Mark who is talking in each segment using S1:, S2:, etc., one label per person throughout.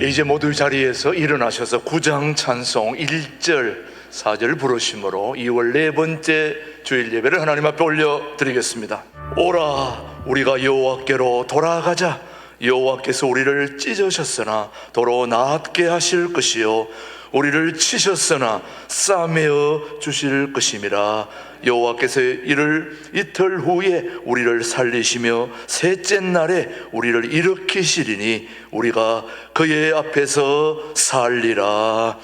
S1: 이제 모두 자리에서 일어나셔서 구장 찬송 1절 4절 부르심으로 2월 네 번째 주일 예배를 하나님 앞에 올려드리겠습니다. 오라 우리가 여호와께로 돌아가자. 여호와께서 우리를 찢으셨으나 도로 낫게 하실 것이요 우리를 치셨으나 싸매어 주실 것임이라. 여호와께서 이틀 후에 우리를 살리시며 셋째 날에 우리를 일으키시리니 우리가 그의 앞에서 살리라.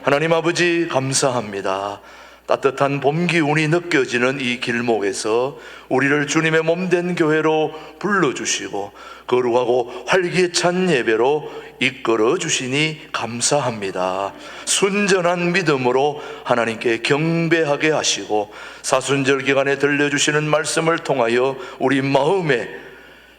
S1: 하나님 아버지 감사합니다. 따뜻한 봄 기운이 느껴지는 이 길목에서 우리를 주님의 몸된 교회로 불러주시고 거룩하고 활기찬 예배로 이끌어 주시니 감사합니다. 순전한 믿음으로 하나님께 경배하게 하시고 사순절 기간에 들려주시는 말씀을 통하여 우리 마음에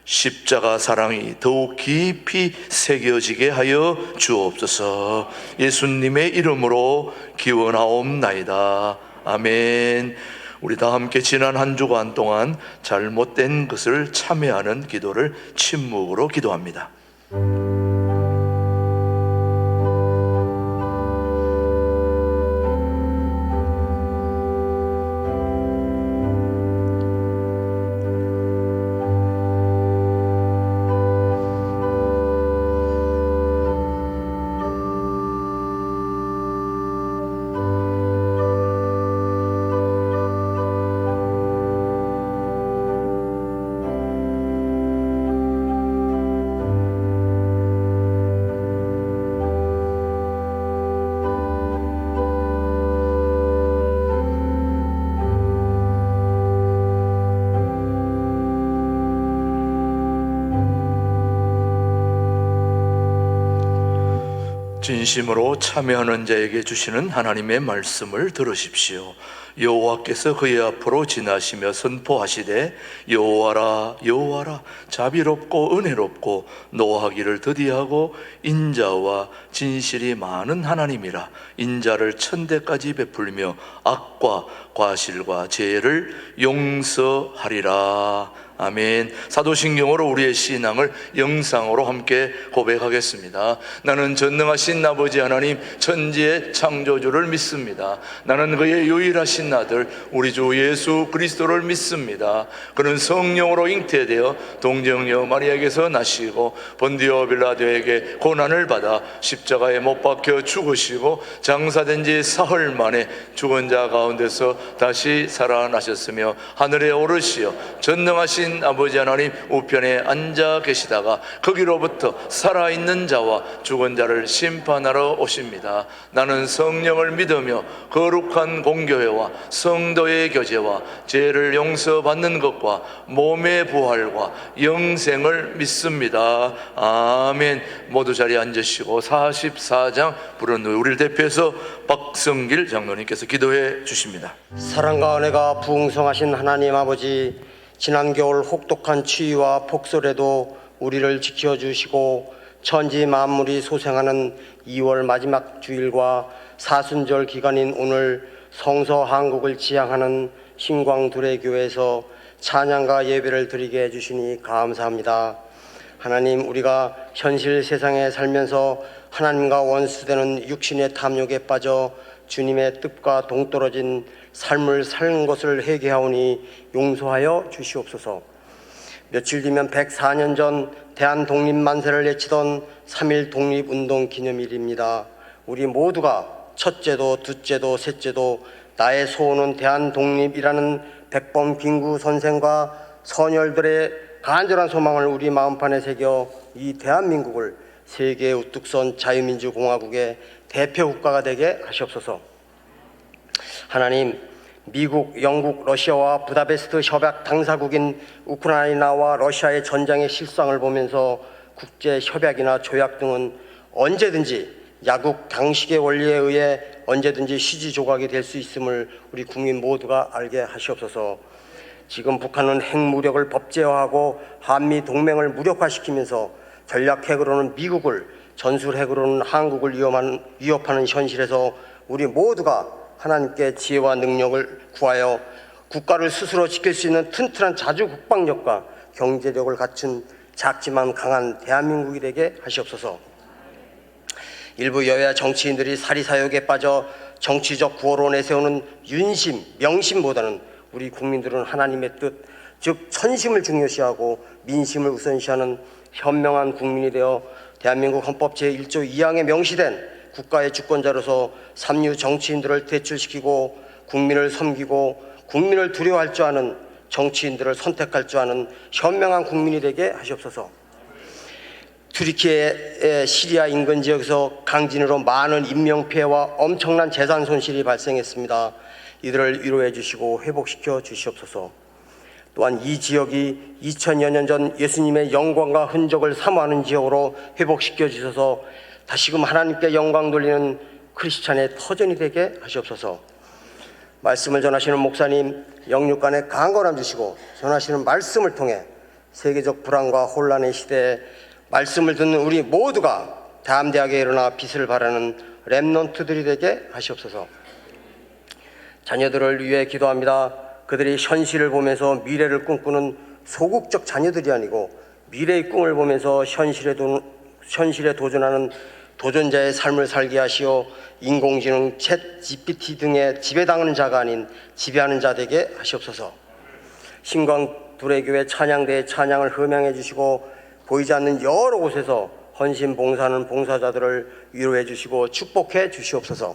S1: 십자가 사랑이 더욱 깊이 새겨지게 하여 주옵소서. 예수님의 이름으로 기원하옵나이다. 아멘. 우리 다 함께 지난 한 주간 동안 잘못된 것을 참회하는 기도를 침묵으로 기도합니다. 진심으로 참여하는 자에게 주시는 하나님의 말씀을 들으십시오. 여호와께서 그의 앞으로 지나시며 선포하시되 여호와라 여호와라 자비롭고 은혜롭고 노하기를 더디하고 인자와 진실이 많은 하나님이라. 인자를 천대까지 베풀며 악과 과실과 죄를 용서하리라. 아멘. 사도신경으로 우리의 신앙을 영상으로 함께 고백하겠습니다. 나는 전능하신 아버지 하나님 천지의 창조주를 믿습니다. 나는 그의 유일하신 아들 우리 주 예수 그리스도를 믿습니다. 그는 성령으로 잉태되어 동정녀 마리아에게서 나시고 본디오 빌라도에게 고난을 받아 십자가에 못 박혀 죽으시고 장사된 지 사흘 만에 죽은 자 가운데서 다시 살아나셨으며 하늘에 오르시어 전능하신 아버지 하나님 우편에 앉아 계시다가 거기로부터 살아있는 자와 죽은 자를 심판하러 오십니다. 나는 성령을 믿으며 거룩한 공교회와 성도의 교제와 죄를 용서받는 것과 몸의 부활과 영생을 믿습니다. 아멘. 모두 자리에 앉으시고 44장 부른 후에 우리를 대표해서 박성길 장로님께서 기도해 주십니다.
S2: 사랑과 은혜가 풍성하신 하나님 아버지, 지난 겨울 혹독한 추위와 폭설에도 우리를 지켜주시고 천지 만물이 소생하는 2월 마지막 주일과 사순절 기간인 오늘 성서 한국을 지향하는 신광두레교회에서 찬양과 예배를 드리게 해주시니 감사합니다. 하나님, 우리가 현실 세상에 살면서 하나님과 원수되는 육신의 탐욕에 빠져 주님의 뜻과 동떨어진 삶을 사는 것을 회개하오니 용서하여 주시옵소서. 며칠 뒤면 104년 전 대한독립만세를 외치던 3.1 독립운동 기념일입니다. 우리 모두가 첫째도 둘째도 셋째도 나의 소원은 대한독립이라는 백범 빙구 선생과 선열들의 간절한 소망을 우리 마음판에 새겨 이 대한민국을 세계 우뚝 선 자유민주공화국의 대표 국가가 되게 하시옵소서. 하나님, 미국, 영국, 러시아와 부다페스트 협약 당사국인 우크라이나와 러시아의 전장의 실상을 보면서 국제 협약이나 조약 등은 언제든지 야국 당식의 원리에 의해 언제든지 휴지 조각이 될 수 있음을 우리 국민 모두가 알게 하시옵소서. 지금 북한은 핵무력을 법제화하고 한미 동맹을 무력화시키면서 전략 핵으로는 미국을, 전술 핵으로는 한국을 위협하는 현실에서 우리 모두가 하나님께 지혜와 능력을 구하여 국가를 스스로 지킬 수 있는 튼튼한 자주 국방력과 경제력을 갖춘 작지만 강한 대한민국이 되게 하시옵소서. 일부 여야 정치인들이 사리사욕에 빠져 정치적 구호로 내세우는 윤심, 명심보다는 우리 국민들은 하나님의 뜻, 즉 선심을 중요시하고 민심을 우선시하는 현명한 국민이 되어 대한민국 헌법 제1조 2항에 명시된 국가의 주권자로서 삼류 정치인들을 퇴출시키고 국민을 섬기고 국민을 두려워할 줄 아는 정치인들을 선택할 줄 아는 현명한 국민이 되게 하시옵소서. 튀르키예의 시리아 인근 지역에서 강진으로 많은 인명피해와 엄청난 재산 손실이 발생했습니다. 이들을 위로해 주시고 회복시켜 주시옵소서. 또한 이 지역이 2000여 년 전 예수님의 영광과 흔적을 사모하는 지역으로 회복시켜 주셔서 다시금 하나님께 영광 돌리는 크리스찬의 터전이 되게 하시옵소서. 말씀을 전하시는 목사님 영육간에 강건함 주시고 전하시는 말씀을 통해 세계적 불안과 혼란의 시대에 말씀을 듣는 우리 모두가 담대하게 일어나 빛을 발하는 렘넌트들이 되게 하시옵소서. 자녀들을 위해 기도합니다. 그들이 현실을 보면서 미래를 꿈꾸는 소극적 자녀들이 아니고 미래의 꿈을 보면서 현실에 도전하는 도전자의 삶을 살게 하시어 인공지능, 챗 GPT 등의 지배당하는 자가 아닌 지배하는 자 되게 하시옵소서. 신광두레교회 찬양대의 찬양을 흠양해 주시고 보이지 않는 여러 곳에서 헌신 봉사하는 봉사자들을 위로해 주시고 축복해 주시옵소서.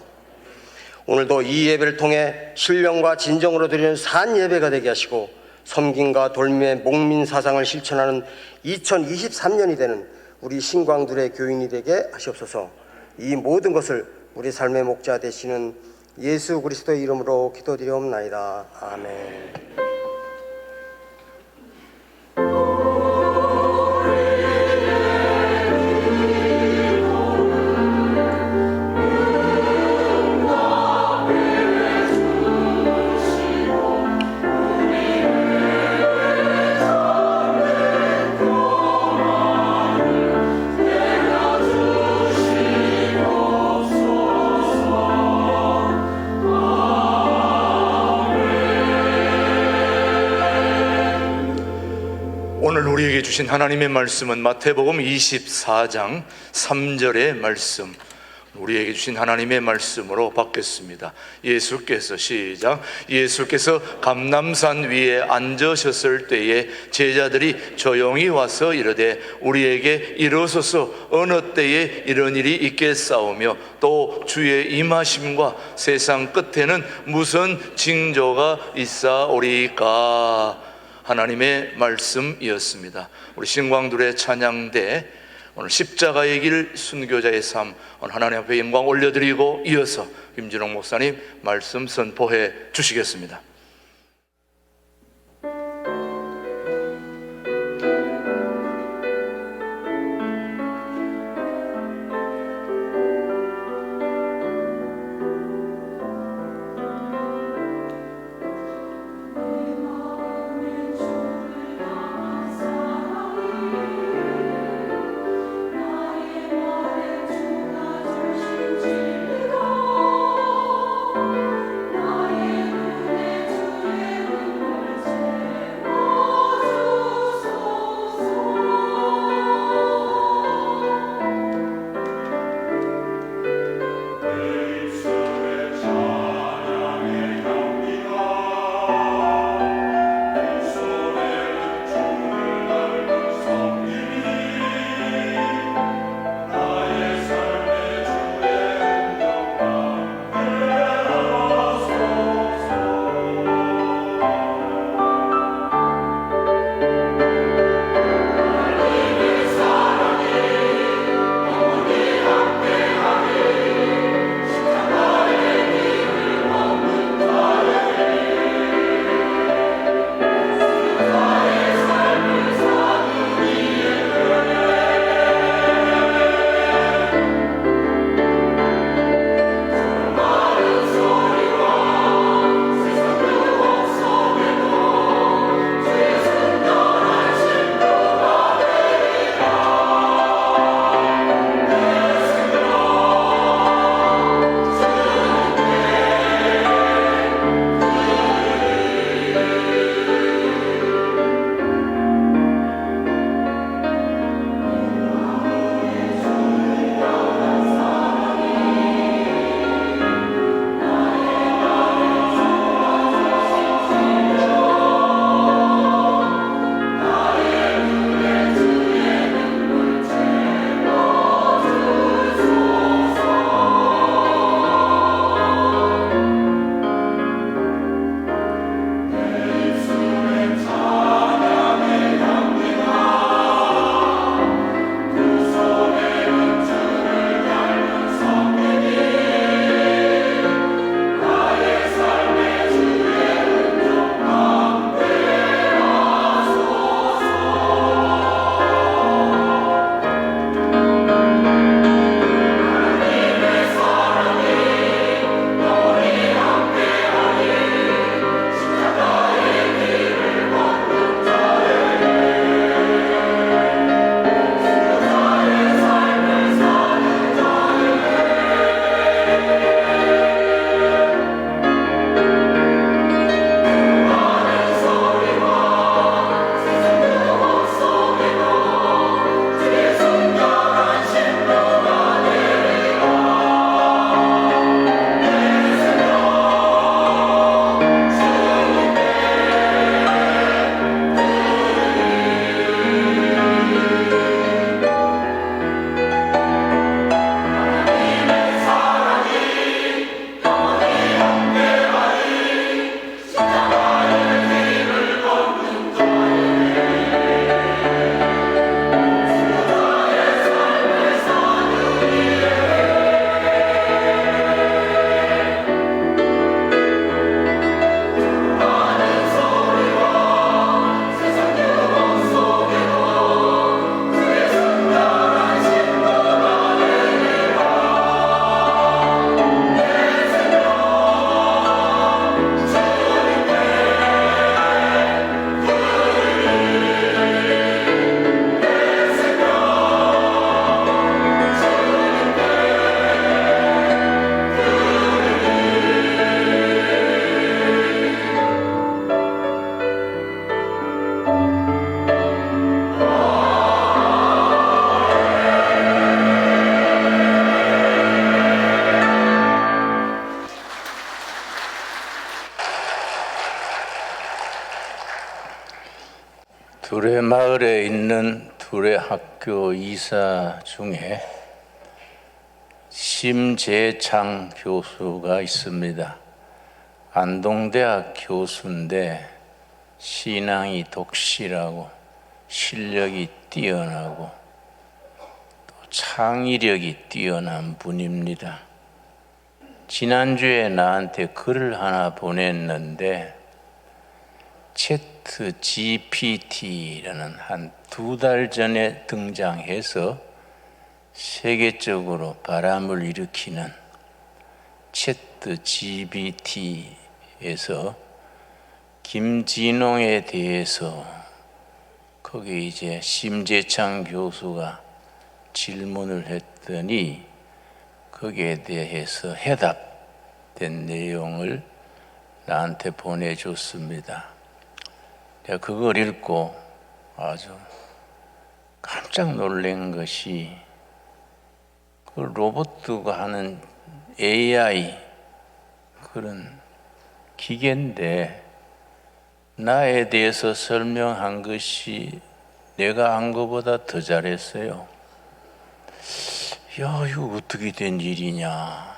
S2: 오늘도 이 예배를 통해 신령과 진정으로 드리는 산 예배가 되게 하시고 섬김과 돌미의 목민 사상을 실천하는 2023년이 되는 우리 신광두레 교인이 되게 하시옵소서. 이 모든 것을 우리 삶의 목자 되시는 예수 그리스도의 이름으로 기도드리옵나이다. 아멘.
S1: 오늘 우리에게 주신 하나님의 말씀은 마태복음 24장 3절의 말씀, 우리에게 주신 하나님의 말씀으로 받겠습니다. 예수께서 시작. 예수께서 감람산 위에 앉으셨을 때에 제자들이 조용히 와서 이르되 우리에게 이르소서 어느 때에 이런 일이 있겠사오며 또 주의 임하심과 세상 끝에는 무슨 징조가 있사오리까. 하나님의 말씀이었습니다. 우리 신광두레 찬양대 오늘 십자가의 길 순교자의 삶 오늘 하나님 앞에 영광 올려드리고 이어서 김진홍 목사님 말씀 선포해 주시겠습니다.
S3: 마을에 있는 둘의 학교 이사 중에 심재창 교수가 있습니다. 안동대학 교수인데 신앙이 독실하고 실력이 뛰어나고 또 창의력이 뛰어난 분입니다. 지난주에 나한테 글을 하나 보냈는데 채트 GPT라는 한 2달 전에 등장해서 세계적으로 바람을 일으키는 채트 GPT에서 김진홍에 대해서 거기 이제 심재창 교수가 질문을 했더니 거기에 대해서 해답된 내용을 나한테 보내줬습니다. 내가 그걸 읽고 아주 깜짝 놀란 것이 그 로봇가 하는 AI 그런 기계인데 나에 대해서 설명한 것이 내가 한 것보다 더 잘했어요. 야, 이거 어떻게 된 일이냐.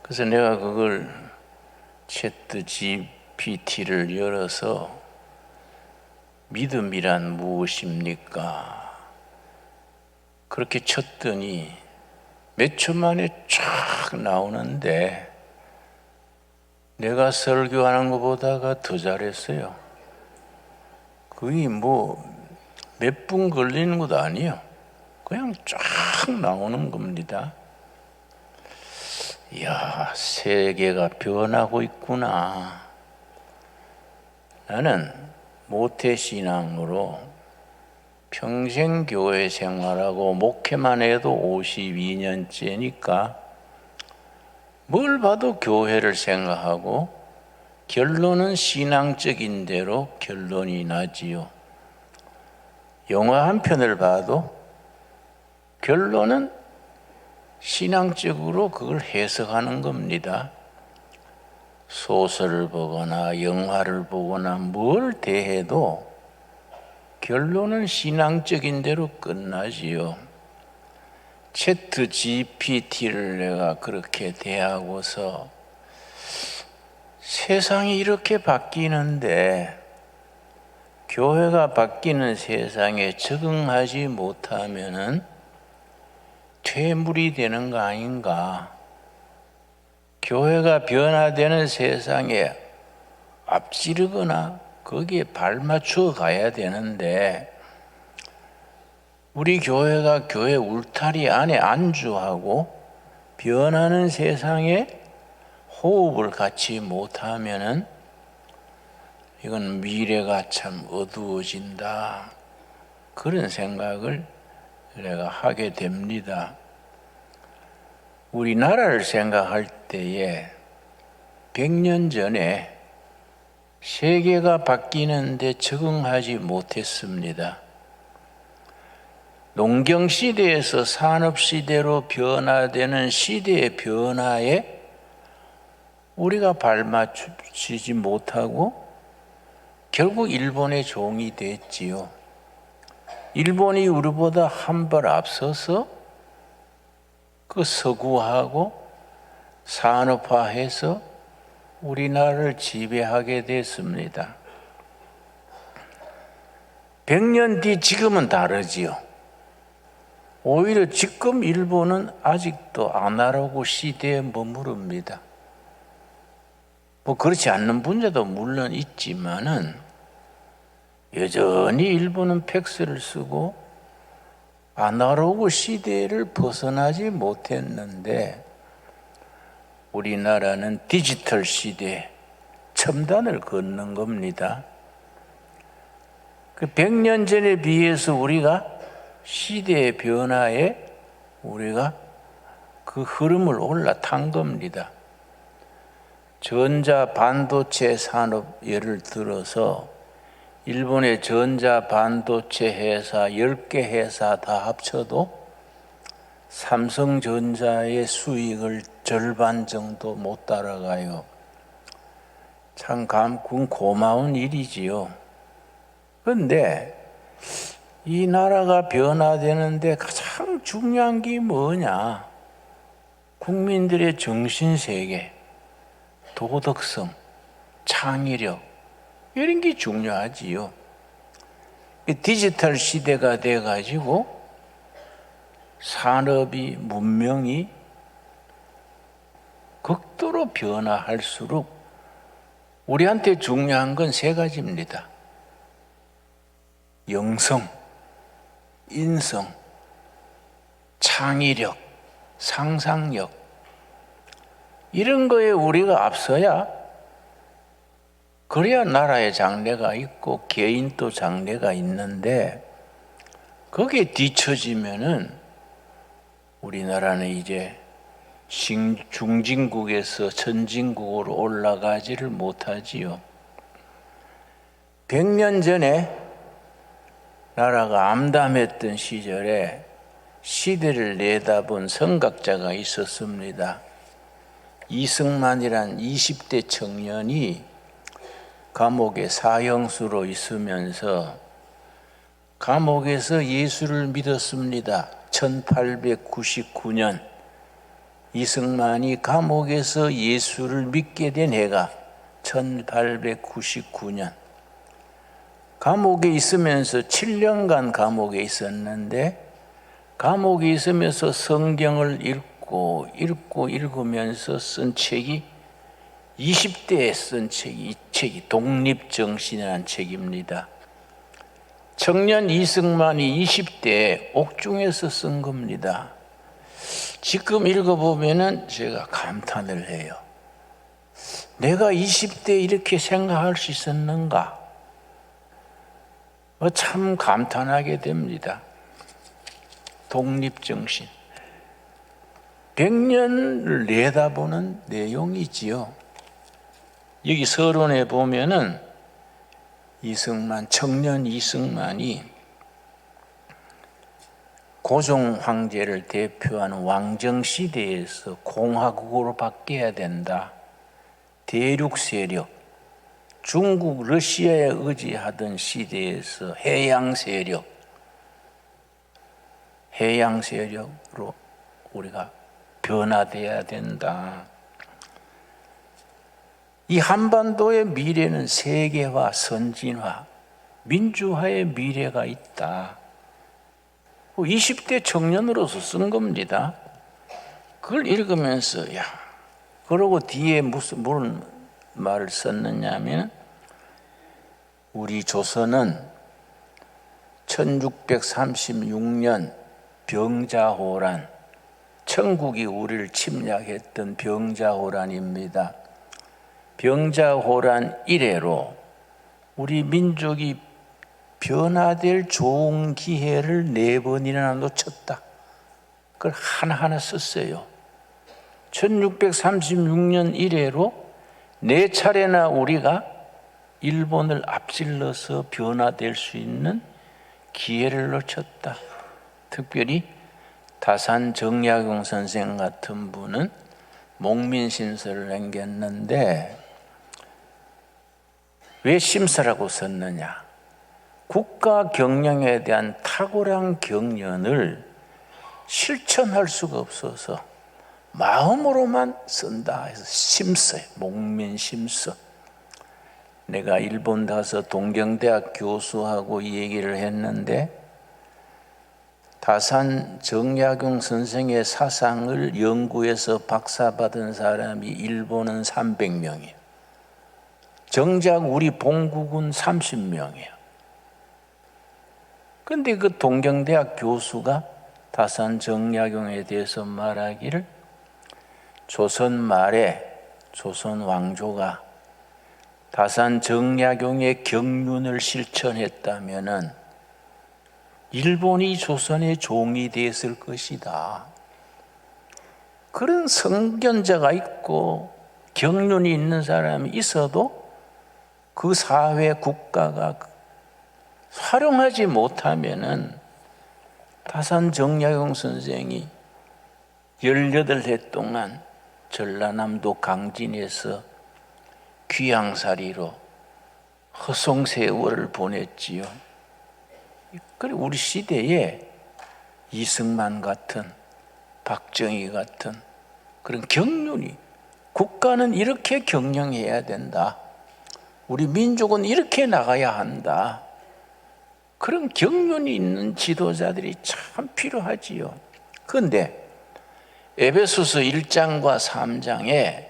S3: 그래서 내가 그걸 채트 GPT를 열어서 믿음이란 무엇입니까? 그렇게 쳤더니 몇 초 만에 쫙 나오는데 내가 설교하는 것보다가 더 잘했어요. 거의 뭐 몇 분 걸리는 것도 아니에요. 그냥 쫙 나오는 겁니다. 이야, 세계가 변하고 있구나. 나는 모태신앙으로 평생 교회 생활하고 목회만 해도 52년째니까 뭘 봐도 교회를 생각하고 결론은 신앙적인 대로 결론이 나지요. 영화 한 편을 봐도 결론은 신앙적으로 그걸 해석하는 겁니다. 소설을 보거나 영화를 보거나 뭘 대해도 결론은 신앙적인 대로 끝나지요. 채트 GPT를 내가 그렇게 대하고서 세상이 이렇게 바뀌는데 교회가 바뀌는 세상에 적응하지 못하면은 퇴물이 되는 거 아닌가. 교회가 변화되는 세상에 앞지르거나 거기에 발맞춰 가야 되는데 우리 교회가 교회 울타리 안에 안주하고 변하는 세상에 호흡을 갖지 못하면은 이건 미래가 참 어두워진다. 그런 생각을 내가 하게 됩니다. 우리나라를 생각할 때에 100년 전에 세계가 바뀌는데 적응하지 못했습니다. 농경시대에서 산업시대로 변화되는 시대의 변화에 우리가 발맞추지 못하고 결국 일본의 종이 됐지요. 일본이 우리보다 한 발 앞서서 그 서구화하고 산업화해서 우리나라를 지배하게 됐습니다. 100년 뒤 지금은 다르지요. 오히려 지금 일본은 아직도 아날로그 시대에 머무릅니다. 뭐 그렇지 않는 분야도 물론 있지만은 여전히 일본은 팩스를 쓰고 아날로그 시대를 벗어나지 못했는데 우리나라는 디지털 시대 첨단을 걷는 겁니다. 그 100년 전에 비해서 우리가 시대의 변화에 우리가 그 흐름을 올라탄 겁니다. 전자 반도체 산업 예를 들어서 일본의 전자 반도체 회사 10개 회사 다 합쳐도 삼성전자의 수익을 절반 정도 못 따라가요. 참 고마운 일이지요. 그런데 이 나라가 변화되는데 가장 중요한 게 뭐냐? 국민들의 정신세계, 도덕성, 창의력 이런 게 중요하지요. 디지털 시대가 돼가지고 산업이, 문명이 극도로 변화할수록 우리한테 중요한 건 세 가지입니다. 영성, 인성, 창의력, 상상력 이런 거에 우리가 앞서야 그래야 나라의 장래가 있고 개인도 장래가 있는데 거기에 뒤처지면은 우리나라는 이제 중진국에서 선진국으로 올라가지를 못하지요. 100년 전에 나라가 암담했던 시절에 시대를 내다본 선각자가 있었습니다. 이승만이란 20대 청년이 감옥에 사형수로 있으면서 감옥에서 예수를 믿었습니다. 1899년 이승만이 감옥에서 예수를 믿게 된 해가 1899년. 감옥에 있으면서 7년간 감옥에 있었는데 감옥에 있으면서 성경을 읽으면서 쓴 책이 20대에 쓴 책이 이 책이 독립정신이라는 책입니다. 청년 이승만이 20대에 옥중에서 쓴 겁니다. 지금 읽어보면은 제가 감탄을 해요. 내가 20대에 이렇게 생각할 수 있었는가? 참 감탄하게 됩니다. 독립정신. 100년을 내다보는 내용이지요. 여기 서론에 보면은 청년 이승만이 고종 황제를 대표하는 왕정시대에서 공화국으로 바뀌어야 된다. 대륙 세력, 중국, 러시아에 의지하던 시대에서 해양 세력으로 우리가 변화돼야 된다. 이 한반도의 미래는 세계화, 선진화, 민주화의 미래가 있다. 20대 청년으로서 쓴 겁니다. 그걸 읽으면서 그러고 뒤에 무슨 말을 썼느냐면 우리 조선은 1636년 병자호란, 천국이 우리를 침략했던 병자호란입니다. 병자호란 이래로 우리 민족이 변화될 좋은 기회를 4번이나 놓쳤다. 그걸 하나하나 썼어요. 1636년 이래로 4차례나 우리가 일본을 앞질러서 변화될 수 있는 기회를 놓쳤다. 특별히 다산 정약용 선생 같은 분은 목민심서를 남겼는데 왜 심서라고 썼느냐? 국가 경영에 대한 탁월한 경륜을 실천할 수가 없어서 마음으로만 쓴다 해서 심서예요. 목민심서. 내가 일본 가서 동경대학 교수하고 이 얘기를 했는데 다산 정약용 선생의 사상을 연구해서 박사받은 사람이 일본은 300명이에요. 정작 우리 본국은 30명이에요. 그런데 그 동경대학 교수가 다산 정약용에 대해서 말하기를 조선 말에 조선 왕조가 다산 정약용의 경륜을 실천했다면은 일본이 조선의 종이 됐을 것이다. 그런 성견자가 있고 경륜이 있는 사람이 있어도 그 사회 국가가 활용하지 못하면은 다산 정약용 선생이 18해 동안 전라남도 강진에서 귀양살이로 허송세월을 보냈지요. 그리고 우리 시대에 이승만 같은, 박정희 같은 그런 경륜이, 국가는 이렇게 경영해야 된다, 우리 민족은 이렇게 나가야 한다, 그런 경륜이 있는 지도자들이 참 필요하지요. 그런데 에베소서 1장과 3장에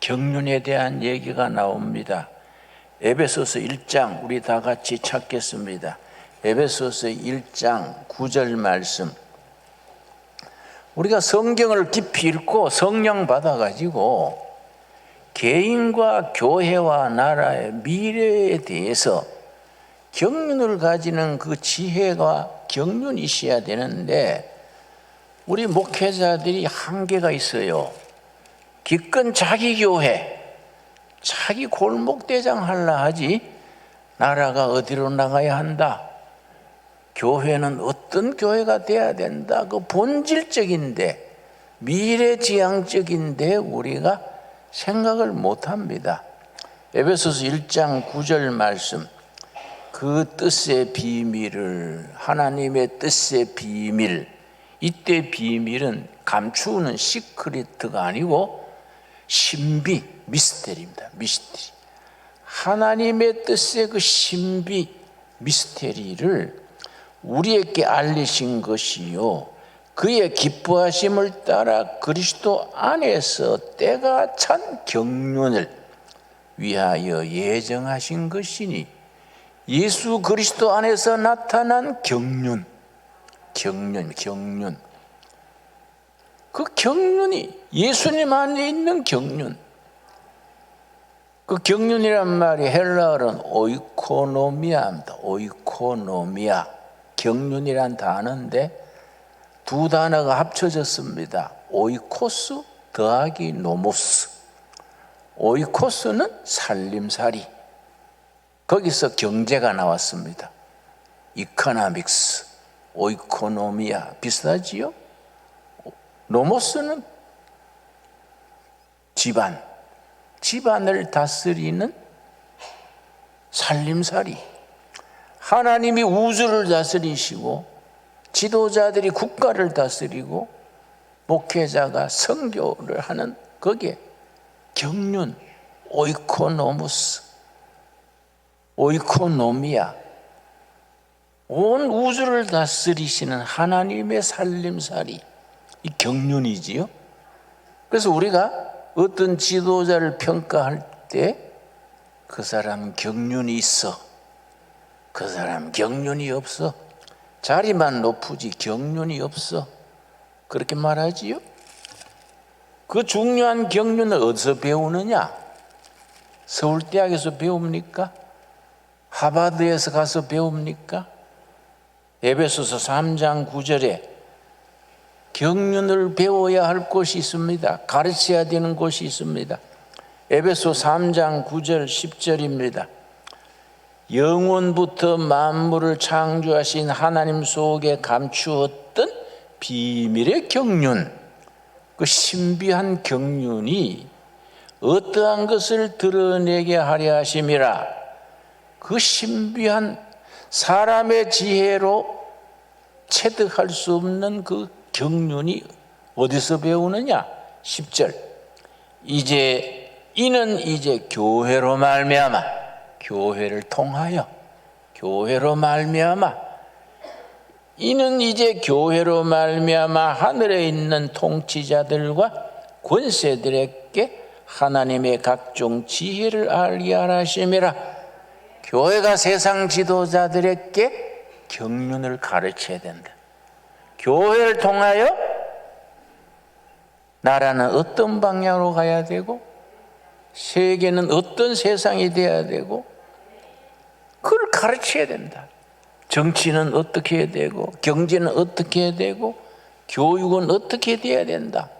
S3: 경륜에 대한 얘기가 나옵니다. 에베소서 1장 우리 다 같이 찾겠습니다. 에베소서 1장 9절 말씀. 우리가 성경을 깊이 읽고 성령 받아가지고 개인과 교회와 나라의 미래에 대해서 경륜을 가지는 그 지혜가 경륜이 있어야 되는데, 우리 목회자들이 한계가 있어요. 기껏 자기 교회, 자기 골목대장 하려 하지 나라가 어디로 나가야 한다, 교회는 어떤 교회가 돼야 된다, 그 본질적인데, 미래지향적인데 우리가 생각을 못합니다. 에베소서 1장 9절 말씀. 그 뜻의 비밀을, 하나님의 뜻의 비밀, 이때 비밀은 감추는 시크릿가 아니고 신비, 미스테리입니다. 미스테리. 하나님의 뜻의 그 신비, 미스테리를 우리에게 알리신 것이요, 그의 기뻐하심을 따라 그리스도 안에서 때가 찬 경륜을 위하여 예정하신 것이니, 예수 그리스도 안에서 나타난 경륜. 그 경륜이 예수님 안에 있는 경륜. 그 경륜이란 말이 헬라어로는 오이코노미아입니다. 오이코노미아. 경륜이란 단어인데 두 단어가 합쳐졌습니다. 오이코스 더하기 노모스. 오이코스는 살림살이. 거기서 경제가 나왔습니다. 이코노믹스, 오이코노미아 비슷하지요? 노모스는 집안을 다스리는 살림살이. 하나님이 우주를 다스리시고 지도자들이 국가를 다스리고 목회자가 선교를 하는 거기에 경륜, 오이코노무스, 오이코노미아, 온 우주를 다스리시는 하나님의 살림살이, 이 경륜이지요. 그래서 우리가 어떤 지도자를 평가할 때 그 사람 경륜이 있어, 그 사람 경륜이 없어, 자리만 높으지 경륜이 없어, 그렇게 말하지요. 그 중요한 경륜을 어디서 배우느냐? 서울대학에서 배웁니까? 하버드에서 가서 배웁니까? 에베소서 3장 9절에 경륜을 배워야 할 곳이 있습니다. 가르쳐야 되는 곳이 있습니다. 에베소 3장 9절 10절입니다. 영원부터 만물을 창조하신 하나님 속에 감추었던 비밀의 경륜, 그 신비한 경륜이 어떠한 것을 드러내게 하려 하심이라. 그 신비한 사람의 지혜로 체득할 수 없는 그 경륜이 어디서 배우느냐? 10절. 이는 이제 교회로 말미암아, 교회를 통하여, 교회로 말미암아, 이는 이제 교회로 말미암아 하늘에 있는 통치자들과 권세들에게 하나님의 각종 지혜를 알게 하심이라. 교회가 세상 지도자들에게 경륜을 가르쳐야 된다. 교회를 통하여 나라는 어떤 방향으로 가야 되고, 세계는 어떤 세상이 돼야 되고, 그걸 가르쳐야 된다. 정치는 어떻게 해야 되고, 경제는 어떻게 해야 되고, 교육은 어떻게 돼야 된다.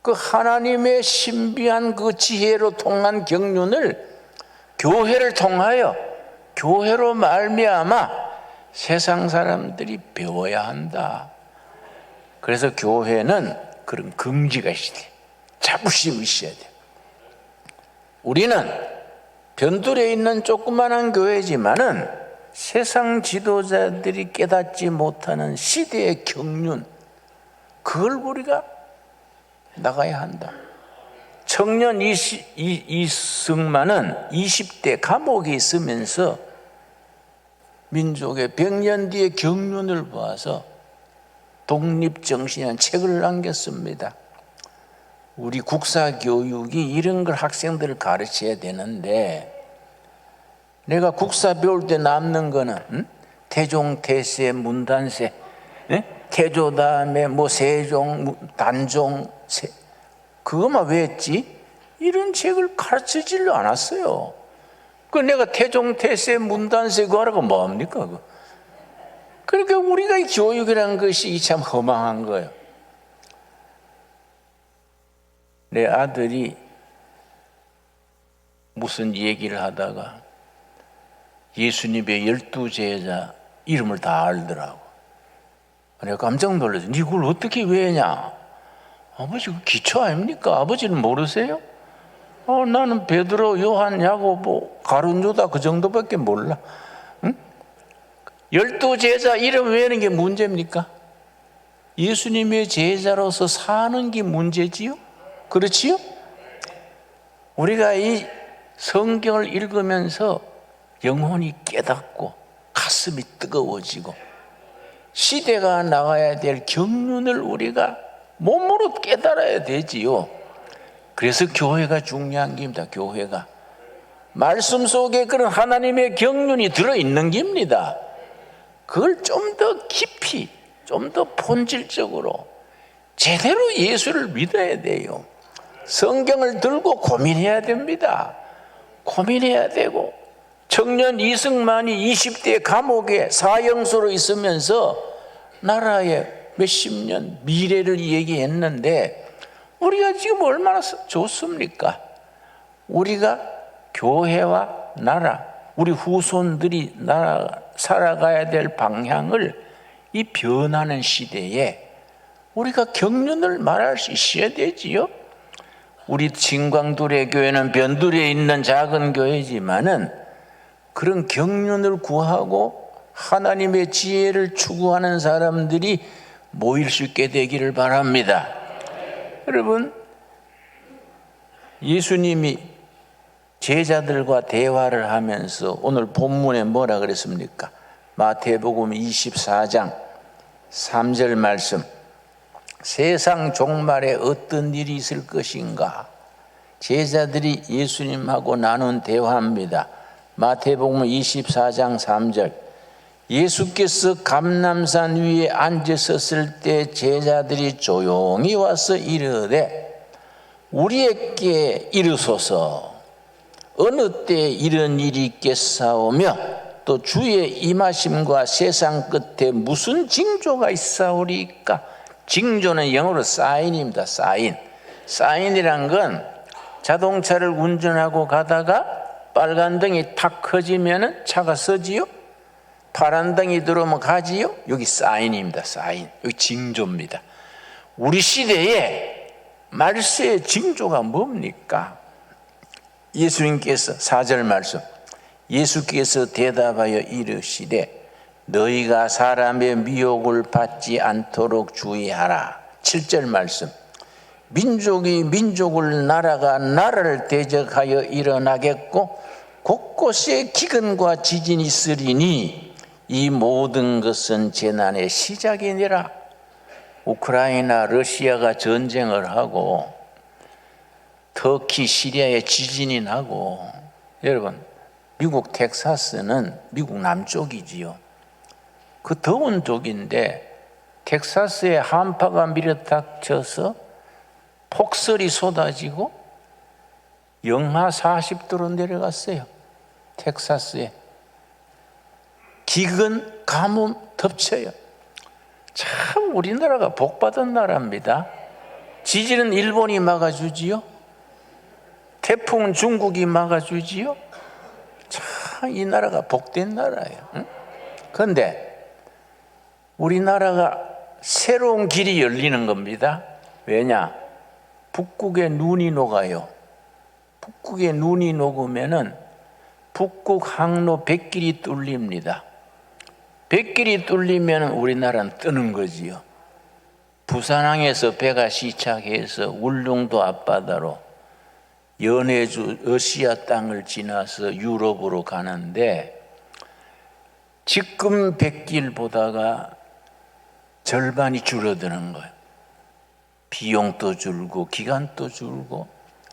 S3: 그 하나님의 신비한 그 지혜로 통한 경륜을 교회를 통하여, 교회로 말미암아 세상 사람들이 배워야 한다. 그래서 교회는 그런 긍지가 있어야 돼. 자부심이 있어야 돼. 우리는 변두리에 있는 조그마한 교회지만은 세상 지도자들이 깨닫지 못하는 시대의 경륜, 그걸 우리가 나가야 한다. 청년 이승만은 20대 감옥에 있으면서 민족의 100년 뒤의 경륜을 보아서 독립정신이라는 책을 남겼습니다. 우리 국사교육이 이런 걸 학생들을 가르쳐야 되는데, 내가 국사 배울 때 남는 거는 태종, 태세, 문단세, 태조 다음에 뭐 세종, 단종, 그거만 왜 했지? 이런 책을 가르치지를 않았어요. 그 내가 태종, 태세, 문단세 그거 하라고 뭐합니까? 그러니까 우리가 이 교육이라는 것이 참 허망한 거예요. 내 아들이 무슨 얘기를 하다가 예수님의 12제자 이름을 다 알더라고. 내가 깜짝 놀랐어. 니 그걸 어떻게 외냐? 아버지 그 기초 아닙니까? 아버지는 모르세요? 나는 베드로, 요한, 야고보, 가룟, 유다 그 정도밖에 몰라. 응? 12제자 이름 외우는 게 문제입니까? 예수님의 제자로서 사는 게 문제지요? 그렇지요? 우리가 이 성경을 읽으면서 영혼이 깨닫고 가슴이 뜨거워지고 시대가 나가야 될 경륜을 우리가 몸으로 깨달아야 되지요. 그래서 교회가 중요한 겁니다. 교회가 말씀 속에 그런 하나님의 경륜이 들어있는 겁니다. 그걸 좀 더 깊이, 좀 더 본질적으로 제대로 예수를 믿어야 돼요. 성경을 들고 고민해야 됩니다. 고민해야 되고, 청년 이승만이 20대 감옥에 사형수로 있으면서 나라의 몇십 년 미래를 얘기했는데, 우리가 지금 얼마나 좋습니까? 우리가 교회와 나라, 우리 후손들이 살아가야 될 방향을 이 변하는 시대에 우리가 경륜을 말할 수 있어야 되지요. 우리 진광두레 교회는 변두리에 있는 작은 교회지만은 그런 경륜을 구하고 하나님의 지혜를 추구하는 사람들이 모일 수 있게 되기를 바랍니다. 여러분, 예수님이 제자들과 대화를 하면서 오늘 본문에 뭐라 그랬습니까? 마태복음 24장 3절 말씀. 세상 종말에 어떤 일이 있을 것인가? 제자들이 예수님하고 나눈 대화입니다. 마태복음 24장 3절. 예수께서 감람산 위에 앉으셨을 때 제자들이 조용히 와서 이르되 우리에게 이르소서 어느 때 이런 일이 있겠사오며 또 주의 임하심과 세상 끝에 무슨 징조가 있사오리까? 징조는 영어로 사인입니다. 사인이란 건 자동차를 운전하고 가다가 빨간 등이 탁 커지면 차가 서지요. 파란 등이 들어오면 가지요. 여기 사인입니다. 사인. 여기 징조입니다. 우리 시대에 말세의 징조가 뭡니까? 예수님께서 4절 말씀. 예수께서 대답하여 이르시되 너희가 사람의 미혹을 받지 않도록 주의하라. 7절 말씀. 민족이 민족을 나라가 나라를 대적하여 일어나겠고 곳곳에 기근과 지진이 있으리니 이 모든 것은 재난의 시작이니라. 우크라이나 러시아가 전쟁을 하고 터키 시리아에 지진이 나고, 여러분 미국 텍사스는 미국 남쪽이지요. 그 더운 쪽인데 텍사스에 한파가 밀어닥쳐서 폭설이 쏟아지고 영하 40도로 내려갔어요. 텍사스에. 기근, 가뭄 덮쳐요. 참 우리나라가 복받은 나라입니다. 지진은 일본이 막아주지요. 태풍은 중국이 막아주지요. 참 이 나라가 복된 나라예요. 그런데 우리나라가 새로운 길이 열리는 겁니다. 왜냐? 북극에 눈이 녹아요. 북극에 눈이 녹으면은 북극 항로 백길이 뚫립니다. 백길이 뚫리면 우리나라는 뜨는 거지요. 부산항에서 배가 시착해서 울릉도 앞바다로 연해주 러시아 땅을 지나서 유럽으로 가는데 지금 백길 보다가 절반이 줄어드는 거예요. 비용도 줄고 기간도 줄고.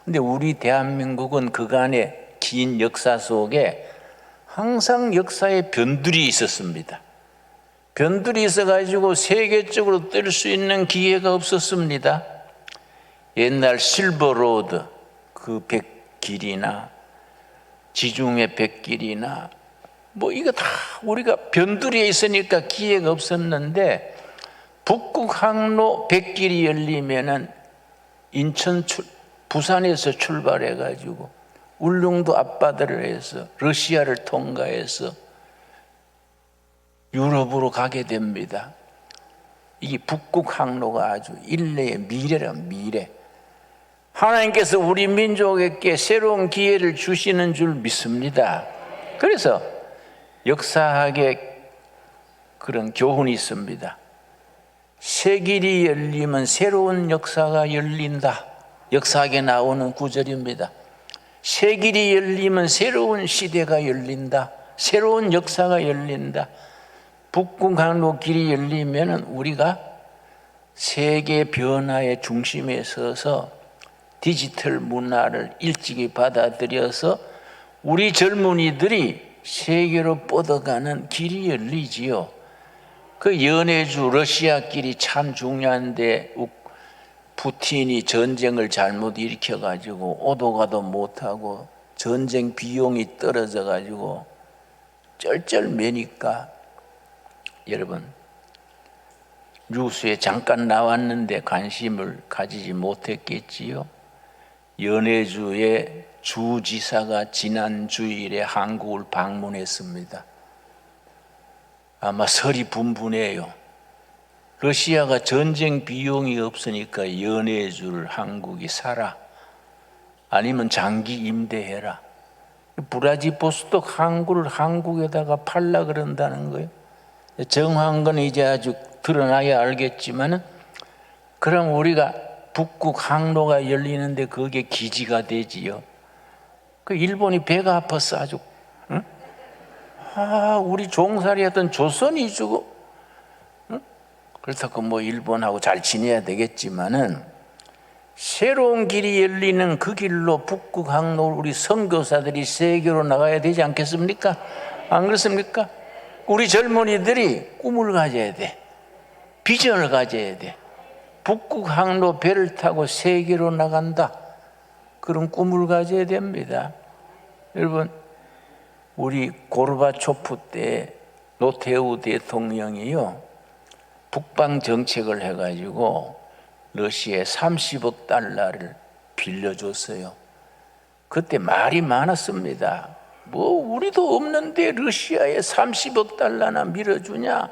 S3: 근데 우리 대한민국은 그간의 긴 역사 속에 항상 역사에 변들이 있었습니다. 변들이 있어가지고 세계적으로 뜰 수 있는 기회가 없었습니다. 옛날 실버로드 그 백길이나 지중해 백길이나 뭐 이거 다 우리가 변두리에 있으니까 기회가 없었는데 북극 항로 백길이 열리면은 부산에서 출발해 가지고 울릉도 앞바다를 해서 러시아를 통과해서 유럽으로 가게 됩니다. 이 북극 항로가 아주 인類의 미래란 미래. 하나님께서 우리 민족에게 새로운 기회를 주시는 줄 믿습니다. 그래서 역사학에 그런 교훈이 있습니다. 새 길이 열리면 새로운 역사가 열린다. 역사학에 나오는 구절입니다. 새 길이 열리면 새로운 시대가 열린다. 새로운 역사가 열린다. 북극 항로 길이 열리면 우리가 세계 변화의 중심에 서서 디지털 문화를 일찍이 받아들여서 우리 젊은이들이 세계로 뻗어가는 길이 열리지요. 그 연해주 러시아 길이 참 중요한데 푸틴이 전쟁을 잘못 일으켜가지고 오도 가도 못하고 전쟁 비용이 떨어져가지고 쩔쩔매니까 여러분 뉴스에 잠깐 나왔는데 관심을 가지지 못했겠지요. 연해주의 주지사가 지난 주일에 한국을 방문했습니다. 아마 설이 분분해요. 러시아가 전쟁 비용이 없으니까 연해주를 한국이 사라. 아니면 장기 임대해라. 브라지보스톡 항구를 한국에다가 팔라 그런다는 거예요. 정확한 건 이제 아주 드러나야 알겠지만은 그럼 우리가 북극 항로가 열리는데 그게 기지가 되지요. 그 일본이 배가 아팠어 아주. 응? 우리 종살이했던 조선이 주고. 응? 그렇다고 뭐 일본하고 잘 지내야 되겠지만은 새로운 길이 열리는 그 길로 북극 항로를 우리 선교사들이 세계로 나가야 되지 않겠습니까? 안 그렇습니까? 우리 젊은이들이 꿈을 가져야 돼. 비전을 가져야 돼. 북극 항로 배를 타고 세계로 나간다. 그런 꿈을 가져야 됩니다. 여러분, 우리 고르바초프 때 노태우 대통령이요, 북방 정책을 해가지고 러시아에 30억 달러를 빌려줬어요. 그때 말이 많았습니다. 뭐 우리도 없는데 러시아에 30억 달러나 밀어주냐?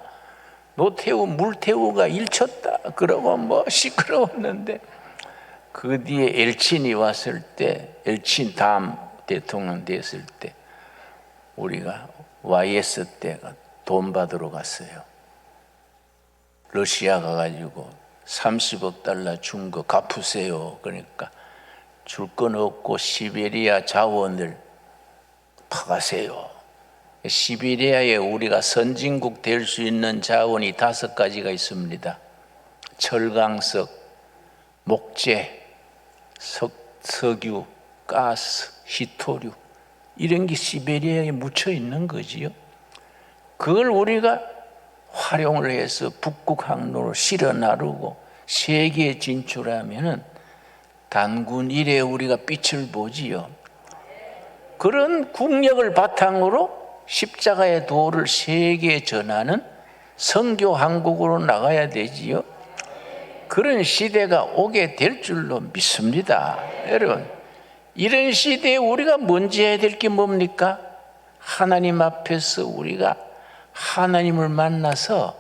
S3: 노태우 물태우가 일쳤다 그러고 뭐 시끄러웠는데 그 뒤에 엘친이 왔을 때, 엘친 다음 대통령 됐을 때 우리가 YS 때가 돈 받으러 갔어요. 러시아 가가지고 30억 달러 준 거 갚으세요. 그러니까 줄 건 없고 시베리아 자원을 파가세요. 시베리아에 우리가 선진국 될 수 있는 자원이 5가지가 있습니다. 철강석, 목재, 석유, 가스, 히토류, 이런 게 시베리아에 묻혀 있는 거지요. 그걸 우리가 활용을 해서 북극 항로를 실어 나르고 세계에 진출하면은 단군 이래 우리가 빛을 보지요. 그런 국력을 바탕으로 십자가의 도를 세계에 전하는 선교 한국으로 나가야 되지요. 그런 시대가 오게 될 줄로 믿습니다. 여러분, 이런 시대에 우리가 먼저 해야 될 게 뭡니까? 하나님 앞에서 우리가 하나님을 만나서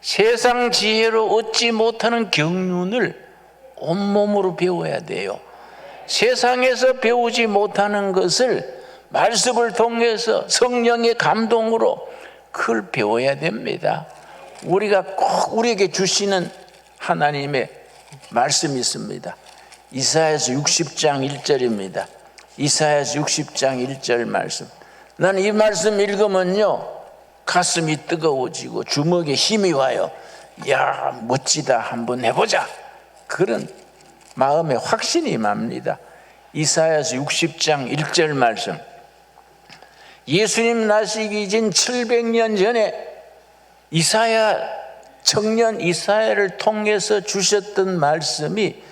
S3: 세상 지혜로 얻지 못하는 경륜을 온몸으로 배워야 돼요. 세상에서 배우지 못하는 것을 말씀을 통해서 성령의 감동으로 그걸 배워야 됩니다. 우리가 꼭 우리에게 주시는 하나님의 말씀이 있습니다. 이사야서 60장 1절입니다. 이사야서 60장 1절 말씀. 나는 이 말씀 읽으면요 가슴이 뜨거워지고 주먹에 힘이 와요. 야, 멋지다, 한번 해보자. 그런 마음의 확신이 임합니다. 이사야서 60장 1절 말씀. 예수님 나시기 전 700년 전에 청년 이사야를 통해서 주셨던 말씀이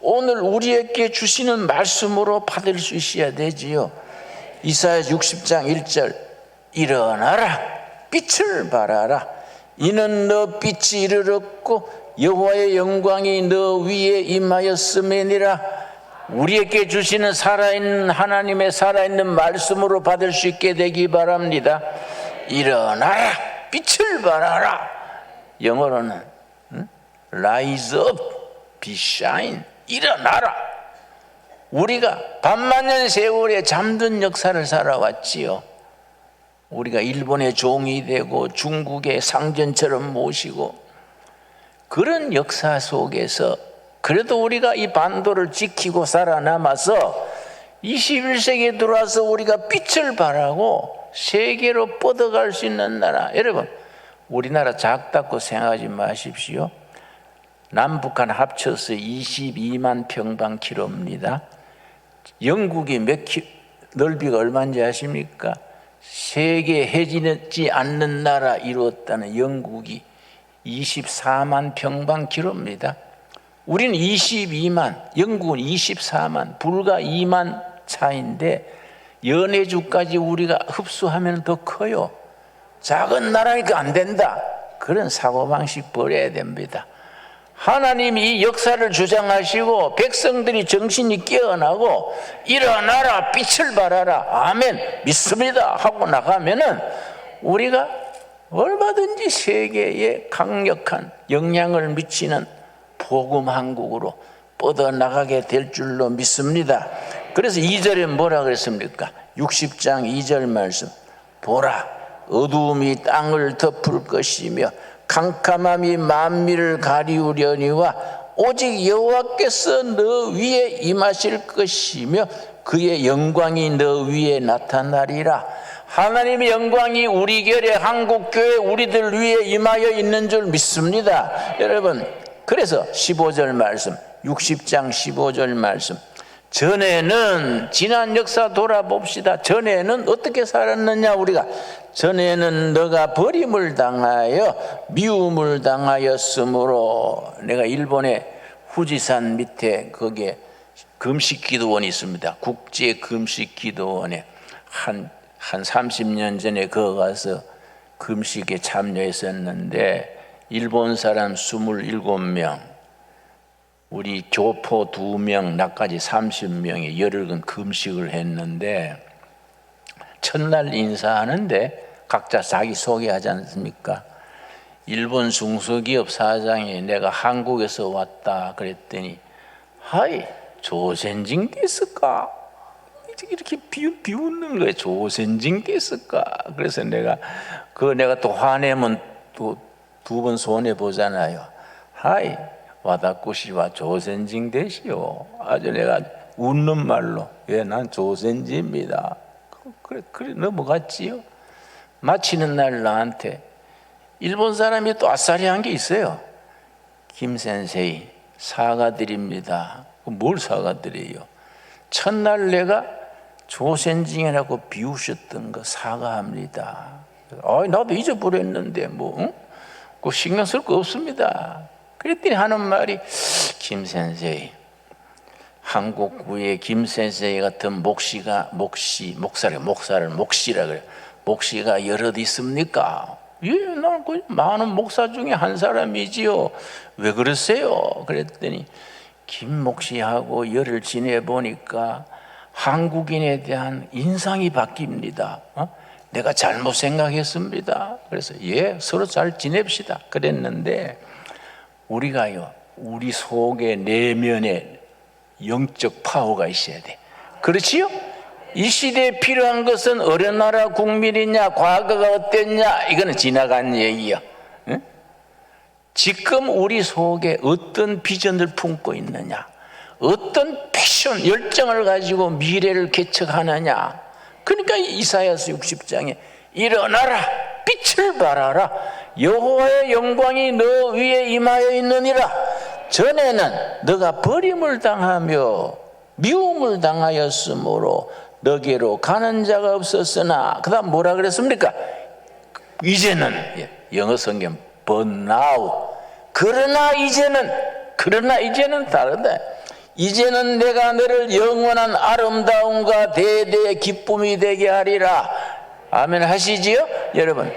S3: 오늘 우리에게 주시는 말씀으로 받을 수 있어야 되지요. 이사야서 60장 1절. 일어나라, 빛을 발하라. 이는 너 빛이 이르렀고 여호와의 영광이 너 위에 임하였음이니라. 우리에게 주시는 살아있는 하나님의 살아있는 말씀으로 받을 수 있게 되기 바랍니다. 일어나라, 빛을 발하라. 영어로는 Rise up, be shine. 일어나라. 우리가 반만년 세월에 잠든 역사를 살아왔지요. 우리가 일본의 종이 되고 중국의 상전처럼 모시고 그런 역사 속에서 그래도 우리가 이 반도를 지키고 살아남아서 21세기에 들어와서 우리가 빛을 발하고 세계로 뻗어갈 수 있는 나라. 여러분, 우리나라 작다고 생각하지 마십시오. 남북한 합쳐서 22만 평방킬로입니다. 영국이 넓이가 얼마인지 아십니까? 세계 해지지 않는 나라 이루었다는 영국이 24만 평방킬로입니다. 우리는 22만, 영국은 24만, 불과 2만 차인데 연해주까지 우리가 흡수하면 더 커요. 작은 나라니까 안 된다. 그런 사고방식 버려야 됩니다. 하나님이 이 역사를 주장하시고 백성들이 정신이 깨어나고 일어나라, 빛을 발하라, 아멘, 믿습니다 하고 나가면은 우리가 얼마든지 세계에 강력한 영향을 미치는 복음 한국으로 뻗어나가게 될 줄로 믿습니다. 그래서 2절에 뭐라 그랬습니까? 60장 2절 말씀. 보라, 어두움이 땅을 덮을 것이며 캄캄함이 만민을 가리우려니와 오직 여호와께서 너 위에 임하실 것이며 그의 영광이 너 위에 나타나리라. 하나님의 영광이 우리 결의 한국교회 우리들 위에 임하여 있는 줄 믿습니다. 여러분, 그래서 15절 말씀, 60장 15절 말씀. 전에는 지난 역사 돌아봅시다. 전에는 어떻게 살았느냐. 우리가 전에는 너가 버림을 당하여 미움을 당하였으므로. 내가 일본의 후지산 밑에 거기에 금식기도원이 있습니다. 국제 금식기도원에 한 30년 전에 거기 가서 금식에 참여했었는데 일본 사람 27명, 우리 교포 2명, 나까지 30명이 열흘간 금식을 했는데 첫날 인사하는데 각자 자기 소개하지 않습니까? 일본 중소기업 사장이 내가 한국에서 왔다 그랬더니 하이 조센징 데스까? 이렇게 비웃는 거예요. 조센징 데스까? 그래서 내가 또 화내면 또 두 번 손해 보잖아요. 하이 와다쿠시와 조센징 되시오. 아주 내가 웃는 말로 예, 난 조센지입니다. 그래 넘어갔지요. 마치는 날 나한테 일본 사람이 또 아싸리한 게 있어요. 김 센세이 사과드립니다. 뭘 사과드려요? 첫날 내가 조센징이라고 비우셨던 거 사과합니다. 나도 잊어버렸는데 뭐 그 신경 쓸 거 없습니다. 그랬더니 하는 말이 김 센세이, 한국구의 김 센세이 같은 목사를 목시라 그래. 목시가 여럿 있습니까? 예, 나는 그 많은 목사 중에 한 사람이지요. 왜 그러세요? 그랬더니 김 목시하고 열흘 지내보니까 한국인에 대한 인상이 바뀝니다. 내가 잘못 생각했습니다. 그래서 예, 서로 잘 지냅시다 그랬는데 우리가요, 우리 속에 내면에 영적 파워가 있어야 돼. 그렇지요? 이 시대에 필요한 것은 어느 나라 국민이냐, 과거가 어땠냐, 이거는 지나간 얘기야. 응? 지금 우리 속에 어떤 비전을 품고 있느냐, 어떤 패션, 열정을 가지고 미래를 개척하느냐. 그러니까 이사야서 60장에 일어나라, 빛을 발하라, 여호와의 영광이 너 위에 임하여 있느니라. 전에는 너가 버림을 당하며 미움을 당하였으므로 너게로 가는 자가 없었으나, 그 다음 뭐라 그랬습니까? 이제는, 영어 성경 but now, 그러나 이제는 다르다. 이제는 내가 너를 영원한 아름다움과 대대의 기쁨이 되게 하리라. 아멘 하시지요? 여러분,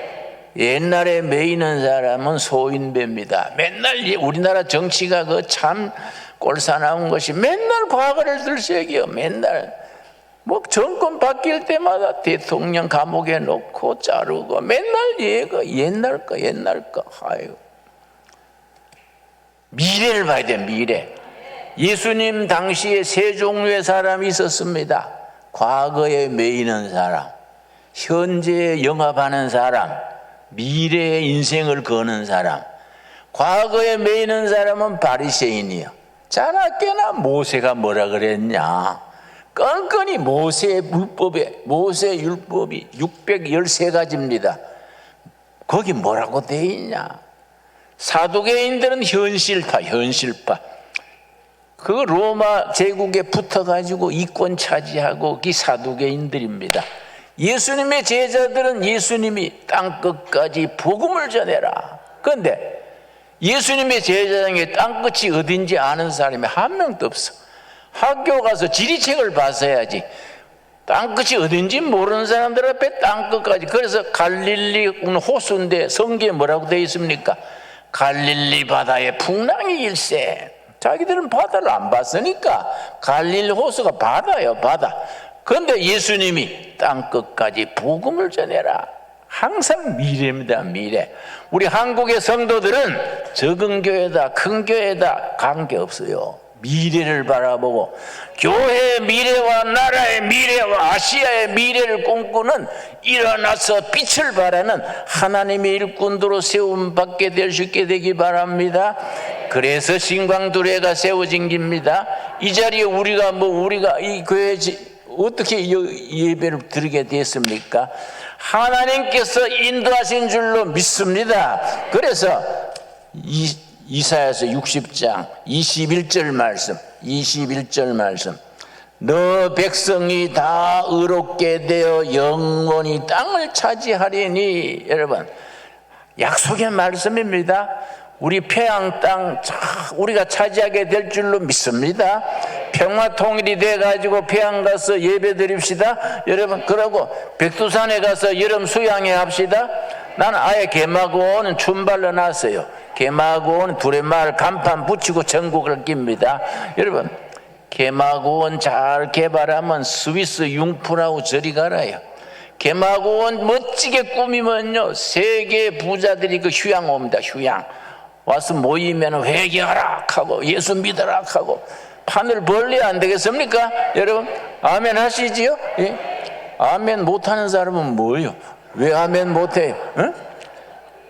S3: 옛날에 매이는 사람은 소인배입니다. 맨날 우리나라 정치가 그 참 꼴사나운 것이 맨날 과거를 들새기요. 맨날 뭐 정권 바뀔 때마다 대통령 감옥에 놓고 자르고 맨날 옛날 거. 아유. 미래를 봐야 돼, 미래. 예수님 당시에 세 종류의 사람이 있었습니다. 과거에 매이는 사람, 현재에 영합하는 사람, 미래의 인생을 거는 사람. 과거에 매이는 사람은 바리새인이요. 자나깨나 모세가 뭐라 그랬냐, 끈끈이 모세 율법이 613가지입니다. 거기 뭐라고 돼 있냐. 사두개인들은 현실파. 그 로마 제국에 붙어가지고 이권 차지하고 이 사두개인들입니다. 예수님의 제자들은 예수님이 땅끝까지 복음을 전해라. 그런데 예수님의 제자 중에 땅끝이 어딘지 아는 사람이 한 명도 없어. 학교 가서 지리책을 봤어야지. 땅끝이 어딘지 모르는 사람들 앞에 땅끝까지. 그래서 갈릴리 호수인데 성경에 뭐라고 되어 있습니까? 갈릴리 바다에 풍랑이 일세. 자기들은 바다를 안 봤으니까 갈릴리 호수가 바다예요, 바다. 그런데 예수님이 땅끝까지 복음을 전해라. 항상 미래입니다, 미래. 우리 한국의 성도들은 적은 교회다, 큰 교회다 관계없어요. 미래를 바라보고 교회의 미래와 나라의 미래와 아시아의 미래를 꿈꾸는, 일어나서 빛을 발하는 하나님의 일꾼으로 세움받게 될 수 있게 되기 바랍니다. 그래서 신광두레가 세워진 겁니다. 이 자리에 우리가 이 교회 어떻게 예배를 드리게 됐습니까? 하나님께서 인도하신 줄로 믿습니다. 그래서 이사야서 60장 21절 말씀, 너 백성이 다 의롭게 되어 영원히 땅을 차지하리니. 여러분, 약속의 말씀입니다. 우리 평양 땅 우리가 차지하게 될 줄로 믿습니다. 평화 통일이 돼가지고 평양 가서 예배 드립시다. 여러분, 그러고 백두산에 가서 여름 수양회 합시다. 나는 아예 개마고는 춘발로 놨어요. 개마고는 두레마을 간판 붙이고 전국을 깁니다. 여러분, 개마고원 잘 개발하면 스위스 융프라우 저리 가라요. 개마고원 멋지게 꾸미면요, 세계 부자들이 그 휴양 옵니다. 휴양 와서 모이면 회개하라 하고 예수 믿으라 하고 판을 벌려야 안 되겠습니까? 여러분, 아멘 하시지요? 예? 아멘 못하는 사람은 뭐예요? 왜 아멘 못해요? 응?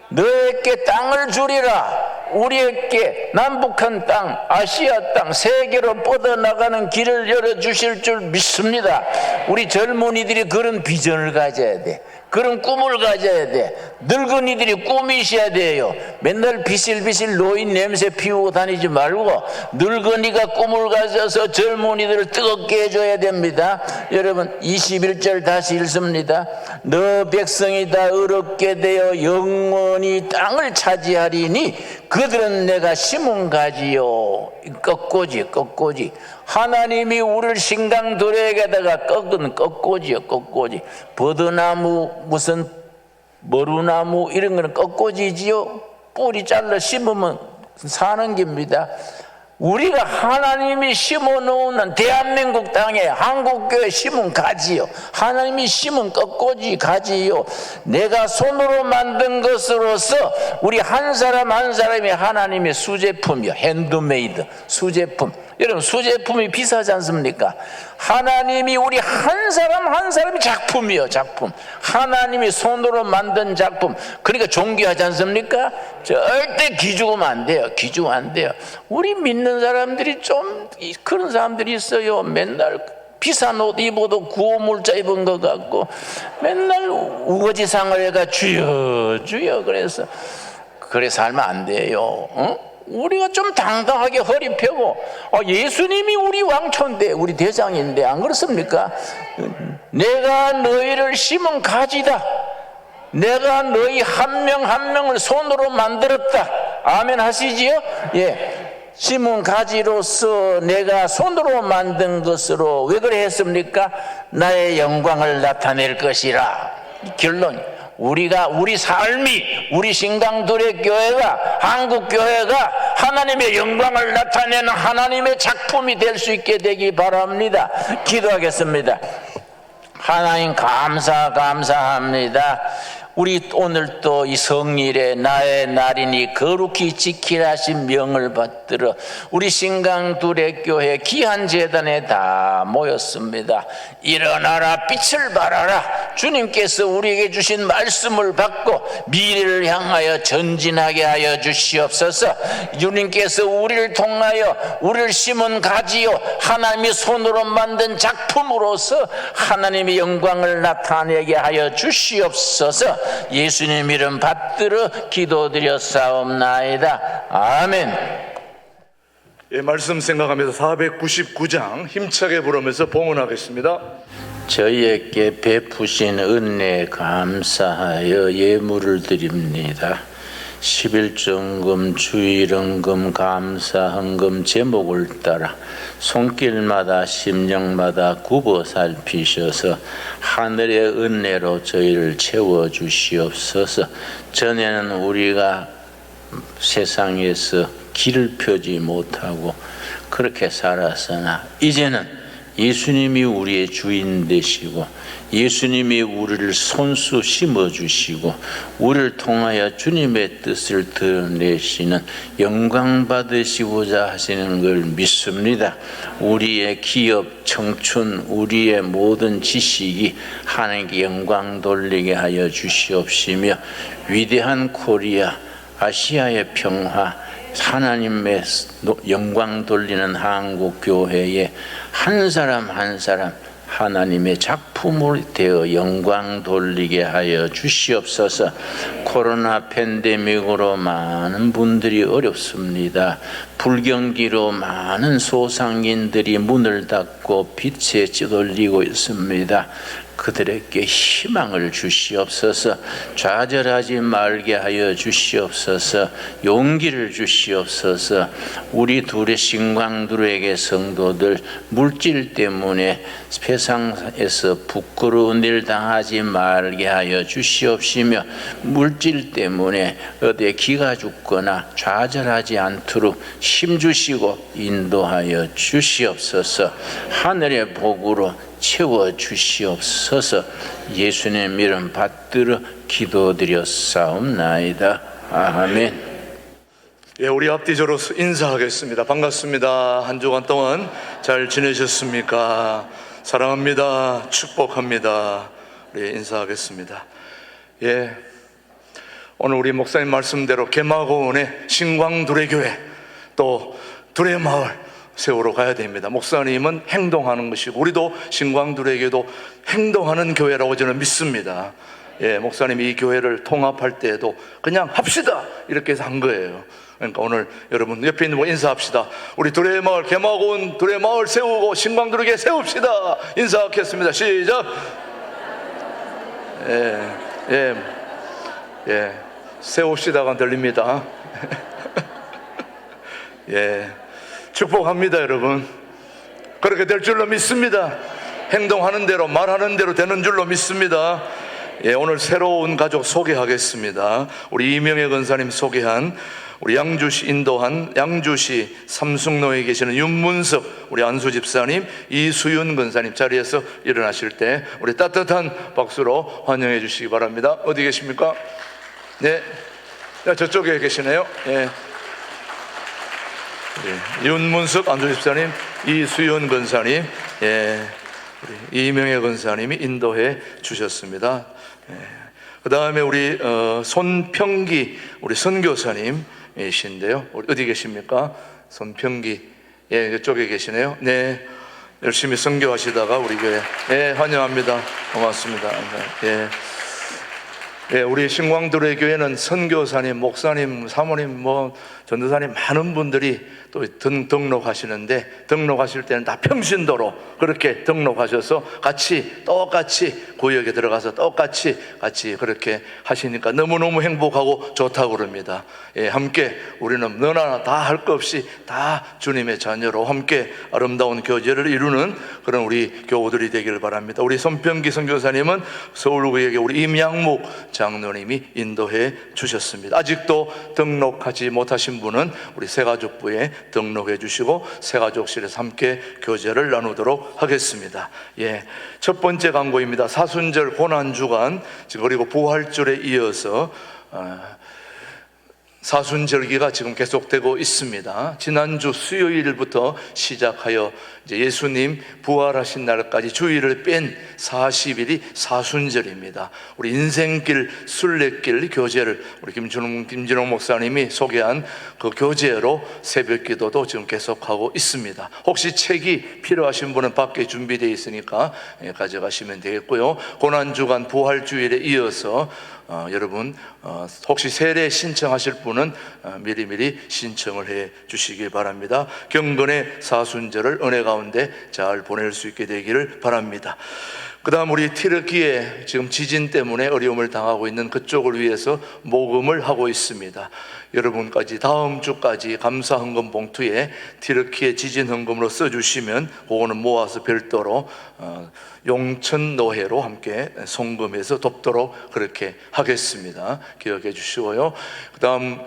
S3: 너에게 땅을 주리라. 우리에게 남북한 땅, 아시아 땅, 세계로 뻗어나가는 길을 열어주실 줄 믿습니다. 우리 젊은이들이 그런 비전을 가져야 돼. 그런 꿈을 가져야 돼. 늙은이들이 꿈이셔야 돼요. 맨날 비실비실 노인 냄새 피우고 다니지 말고 늙은이가 꿈을 가져서 젊은이들을 뜨겁게 해줘야 됩니다. 여러분, 21절 다시 읽습니다. 너 백성이 다 의롭게 되어 영원히 땅을 차지하리니 그들은 내가 심은 가지요. 꺾고지. 하나님이 우리를 신강도래에다가 꺾은 꺾고지요. 버드나무, 무슨 머루나무 이런 거는 꺾고지지요. 뿌리 잘라 심으면 사는 겁니다. 우리가 하나님이 심어놓은 대한민국 땅에 한국교회 심은 가지요. 하나님이 심은 꺾고지 가지요. 내가 손으로 만든 것으로서 우리 한 사람 한 사람이 하나님의 수제품이요. 핸드메이드 수제품. 여러분, 수제품이 비싸지 않습니까? 하나님이 우리 한 사람 한 사람이 작품이요, 작품. 하나님이 손으로 만든 작품. 그러니까 존귀하지 않습니까? 절대 기죽으면 안 돼요. 기죽으면 안 돼요. 우리 믿는 사람들이 좀 그런 사람들이 있어요. 맨날 비싼 옷 입어도 구호물자 입은 것 같고 맨날 우거지상을 해가 주여 주여 그래 살면 안 돼요. 우리가 좀 당당하게 허리 펴고 예수님이 우리 왕초인데 우리 대장인데 안 그렇습니까? 내가 너희를 심은 가지다. 내가 너희 한 명 한 명을 손으로 만들었다. 아멘 하시지요? 예. 심은 가지로서 내가 손으로 만든 것으로 왜 그래 했습니까? 나의 영광을 나타낼 것이라. 결론, 우리 삶이, 우리 신강둘의 교회가, 한국 교회가 하나님의 영광을 나타내는 하나님의 작품이 될 수 있게 되기 바랍니다. 기도하겠습니다. 하나님 감사합니다. 우리 오늘 또 이 성일에 나의 날이니 거룩히 지키라 하신 명을 받들어 우리 신강둘의 교회 귀한 제단에 다 모였습니다. 일어나라, 빛을 발하라. 주님께서 우리에게 주신 말씀을 받고 미래를 향하여 전진하게 하여 주시옵소서. 주님께서 우리를 통하여 우리를 심은 가지요 하나님이 손으로 만든 작품으로서 하나님의 영광을 나타내게 하여 주시옵소서. 예수님 이름 받들어 기도드렸사옵나이다. 아멘.
S1: 예, 말씀 생각하면서 499장 힘차게 부르면서 봉헌하겠습니다.
S3: 저희에게 베푸신 은혜 감사하여 예물을 드립니다. 11정금, 주일헌금, 감사헌금 제목을 따라 손길마다 심령마다 굽어 살피셔서 하늘의 은혜로 저희를 채워주시옵소서. 전에는 우리가 세상에서 길을 펴지 못하고 그렇게 살았으나 이제는 예수님이 우리의 주인 되시고 예수님이 우리를 손수 심어주시고 우리를 통하여 주님의 뜻을 드러내시는 영광 받으시고자 하시는 걸 믿습니다. 우리의 기업, 청춘, 우리의 모든 지식이 하나님께 영광 돌리게 하여 주시옵시며 위대한 코리아, 아시아의 평화, 하나님의 영광 돌리는 한국교회에 한 사람 한 사람 하나님의 작품으로 되어 영광 돌리게 하여 주시옵소서. 코로나 팬데믹으로 많은 분들이 어렵습니다. 불경기로 많은 소상인들이 문을 닫고 빛에 찌들리고 있습니다. 그들에게 희망을 주시옵소서. 좌절하지 말게 하여 주시옵소서. 용기를 주시옵소서. 우리 둘의 신광들에게 성도들 물질 때문에 세상에서 부끄러운 일 당하지 말게 하여 주시옵시며 물질 때문에 어디에 기가 죽거나 좌절하지 않도록 힘주시고 인도하여 주시옵소서. 하늘의 복으로 채워주시옵소서. 예수님 이름 받들어 기도드렸사옵나이다. 아멘.
S1: 예, 우리 앞뒤적으로 인사하겠습니다. 반갑습니다. 한 주간 동안 잘 지내셨습니까? 사랑합니다. 축복합니다. 우리 인사하겠습니다. 예, 오늘 우리 목사님 말씀대로 개마고원의 신광둘의 교회 또 둘의 마을 세우러 가야 됩니다. 목사님은 행동하는 것이고 우리도 신광둘에게도 행동하는 교회라고 저는 믿습니다. 예, 목사님이 이 교회를 통합할 때에도 그냥 합시다 이렇게 해서 한 거예요. 그러니까 오늘 여러분 옆에 있는 분 인사합시다. 우리 둘의 마을, 개마고원 둘의 마을 세우고 신광둘에게 세웁시다. 인사하겠습니다. 시작. 예, 세웁시다가 들립니다. 예, 축복합니다, 여러분. 그렇게 될 줄로 믿습니다. 행동하는 대로, 말하는 대로 되는 줄로 믿습니다. 예, 오늘 새로운 가족 소개하겠습니다. 우리 이명애 권사님 소개한 우리 양주시 인도한 양주시 삼숙로에 계시는 윤문석 우리 안수 집사님, 이수윤 권사님 자리에서 일어나실 때 우리 따뜻한 박수로 환영해 주시기 바랍니다. 어디 계십니까? 네, 저쪽에 계시네요. 예. 윤문석 안수집사님, 이수연 권사님, 우리 이명애 권사님이 인도해 주셨습니다. 그 다음에 우리 손평기 우리 선교사님이신데요. 어디 계십니까? 손평기, 이쪽에 계시네요. 네, 열심히 선교하시다가 우리 교회, 환영합니다. 고맙습니다. 우리 신광도래 교회는 선교사님, 목사님, 사모님, 전도사님 많은 분들이 또 등록하시는데, 등록하실 때는 다 평신도로 그렇게 등록하셔서 똑같이 구역에 들어가서 똑같이 그렇게 하시니까 너무너무 행복하고 좋다고 그럽니다. 함께 우리는 너나 다 할 것 없이 다 주님의 자녀로 함께 아름다운 교제를 이루는 그런 우리 교우들이 되기를 바랍니다. 우리 손평기 선교사님은 서울구역에 우리 임양묵 장로님이 인도해 주셨습니다. 아직도 등록하지 못하신 분은 우리 새가족부에 등록해 주시고 새가족실에서 함께 교제를 나누도록 하겠습니다. 첫 번째 광고입니다. 사순절 고난주간 그리고 부활절에 이어서 사순절기가 지금 계속되고 있습니다. 지난주 수요일부터 시작하여 이제 예수님 부활하신 날까지 주일을 뺀 40일이 사순절입니다. 우리 인생길 순례길 교제를 우리 김진홍 목사님이 소개한 그 교제로 새벽 기도도 지금 계속하고 있습니다. 혹시 책이 필요하신 분은 밖에 준비되어 있으니까 가져가시면 되겠고요. 고난주간 부활주일에 이어서 여러분 혹시 세례 신청하실 분은 미리미리 신청을 해 주시기 바랍니다. 경건의 사순절을 은혜 가운데 잘 보낼 수 있게 되기를 바랍니다. 그 다음 우리 티르키에 지금 지진 때문에 어려움을 당하고 있는 그쪽을 위해서 모금을 하고 있습니다. 여러분까지 다음 주까지 감사 헌금 봉투에 티르키의 지진 헌금으로 써주시면 그거는 모아서 별도로 용천노회로 함께 송금해서 돕도록 그렇게 하겠습니다. 기억해 주시고요. 그 다음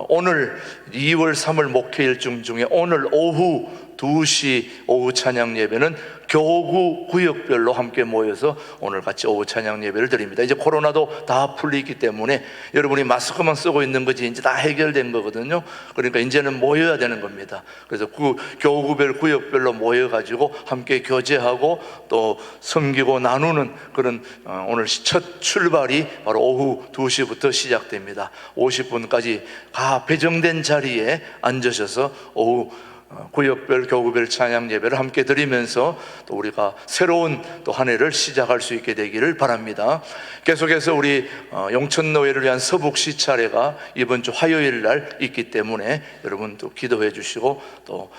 S1: 오늘 2월 3월 목회일 중에 오늘 오후 2시 오후 찬양 예배는 교구 구역별로 함께 모여서 오늘 같이 오후 찬양 예배를 드립니다. 이제 코로나도 다 풀리기 때문에 여러분이 마스크만 쓰고 있는 거지 이제 다 해결된 거거든요. 그러니까 이제는 모여야 되는 겁니다. 그래서 교구별 구역별로 모여가지고 함께 교제하고 또 섬기고 나누는 그런 오늘 첫 출발이 바로 오후 2시부터 시작됩니다. 50분까지 다 배정된 자리에 앉으셔서 오후 구역별 교구별 찬양 예배를 함께 드리면서 또 우리가 새로운 또 한 해를 시작할 수 있게 되기를 바랍니다. 계속해서 우리 용천노회를 위한 서북시 차례가 이번 주 화요일 날 있기 때문에 여러분 또 기도해 주시고 또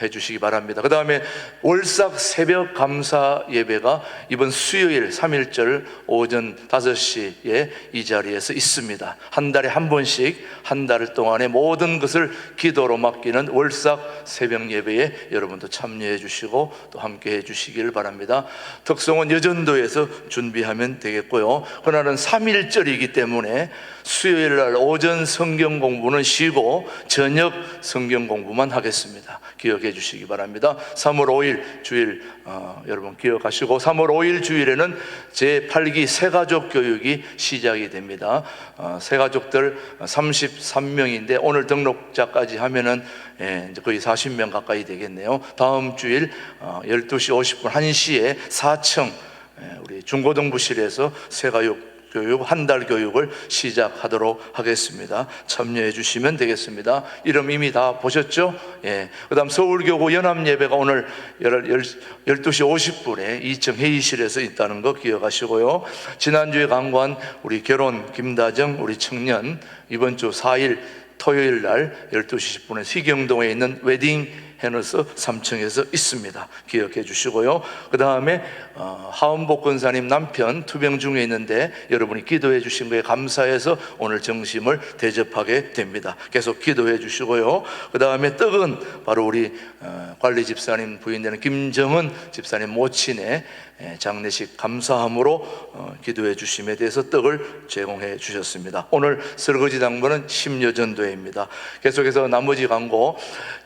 S1: 해주시기 바랍니다. 그 다음에 월삭 새벽 감사 예배가 이번 수요일 3.1절 오전 5시에 이 자리에서 있습니다. 한 달에 한 번씩 한 달 동안의 모든 것을 기도로 맡기는 월삭 새벽 예배에 여러분도 참여해 주시고 또 함께 해 주시기를 바랍니다. 특성은 여전도에서 준비하면 되겠고요. 그날은 3.1절이기 때문에 수요일 날 오전 성경 공부는 쉬고 저녁 성경 공부만 하겠습니다. 기억해 주시기 바랍니다. 3월 5일 주일 여러분 기억하시고 3월 5일 주일에는 제8기 새가족 교육이 시작이 됩니다. 새가족들 33명인데 오늘 등록자까지 하면은 이제 거의 40명 가까이 되겠네요. 다음 주일 12시 50분 1시에 4층 우리 중고등부실에서 새가족 교육 한 달 교육을 시작하도록 하겠습니다. 참여해 주시면 되겠습니다. 이름 이미 다 보셨죠? 그 다음 서울교구 연합예배가 오늘 12시 50분에 2층 회의실에서 있다는 거 기억하시고요. 지난주에 강구한 우리 결혼 김다정 우리 청년 이번 주 4일 토요일 날 12시 10분에 시경동에 있는 웨딩 해너스 3층에서 있습니다. 기억해 주시고요. 그 다음에 하은복 권사님 남편 투병 중에 있는데 여러분이 기도해 주신 거에 감사해서 오늘 정심을 대접하게 됩니다. 계속 기도해 주시고요. 그 다음에 떡은 바로 우리 관리 집사님 부인되는 김정은 집사님 모친의 장례식 감사함으로 기도해 주심에 대해서 떡을 제공해 주셨습니다. 오늘 설거지 당번은 심여전도회입니다. 계속해서 나머지 광고